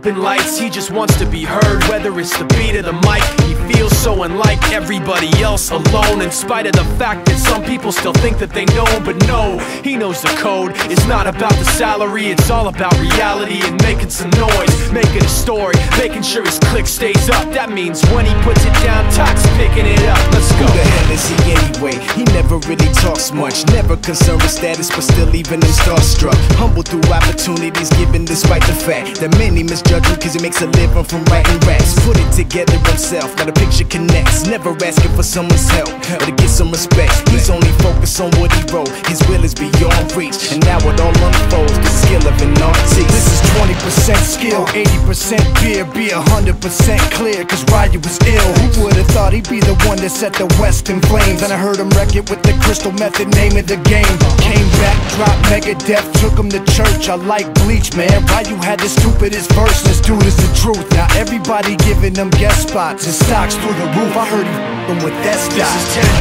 flipping lights. He just wants to be heard, whether it's the beat or the mic. He feels so unlike everybody else, alone, in spite of the fact that some people still think that they know him. But no, he knows the code. It's not about the salary, it's all about reality and making some noise, making a story, making sure his click stays up. That means when he puts it down, Toc's picking it up. Let's go. Who the hell is he anyway? He never really talks much, never concerned with status, but still leaving him starstruck. Humble through opportunities given despite the fact that many misjudge him cause he makes a living from writing raps. Put it together himself, now the picture connects. Never asking for someone's help or to get some respect. He's only focused on what he wrote. His will is beyond reach, and now it all unfolds, the skill of an artist. This is 20% skill, 80% beer. Be 100% clear, cause Ryu was ill. Who would've thought he'd be the one that set the West in flames? And I heard him wreck it with the Crystal Method, name of the game. Came back, dropped Megadeth, took him to church. I like Bleach, man. Ryu had the stupidest verse. This dude is the truth. Now everybody giving them guest spots and stocks through the roof. I heard he f***ing with that stock.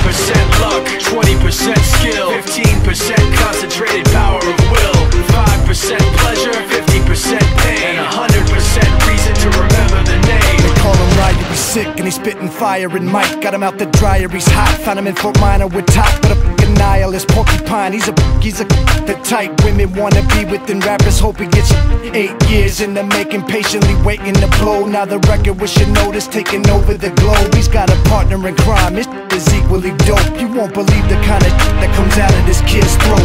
This is 10% luck, 20% skill, 15% concentrated power of will, 5% pleasure, 50% pain, and 100% reason to remember the name. They call him Ryu, he's sick and he's spitting fire. And Mike got him out the dryer, he's hot. Found him in Fort Minor with Top, but a f***ing nihilist porcupine. He's the type women wanna be with, and rappers hope he gets 8 years in the making, patiently waiting to blow. Now the record with your notice taking over the globe. He's got a partner in crime, his is equally dope. You won't believe the kind of that comes out of this kid's throat.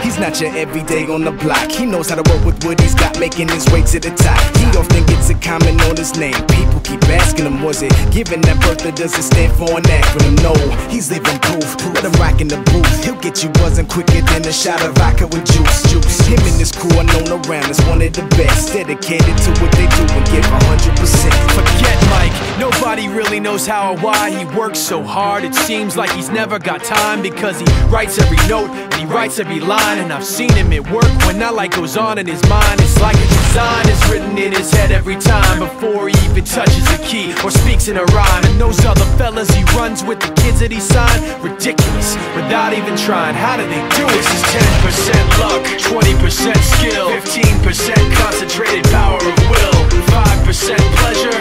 He's not your everyday on the block. He knows how to work with what he's got, making his way to the top. He often gets a comment on his name. People keep asking him, was it given that birth or does it stand for an acronym? No, he's living proof. Let him rock in the booth. He'll get you buzzing quicker than a shot of vodka with juice. Him and his crew are known around as one of the best, dedicated to what they do and give 100%. Forget Mike, nobody really knows how or why he works so hard. It seems like he's never got time, because he writes every note and he writes every line. And I've seen him at work when that light goes on in his mind. It's like a design is written in his head every time, before he even touches a key or speaks in a rhyme. And those other fellas he runs with, the kids that he signed, ridiculous, without even trying. How do they do it? This is 10% luck, 20% skill, 15% concentrated power of will, 5% pleasure,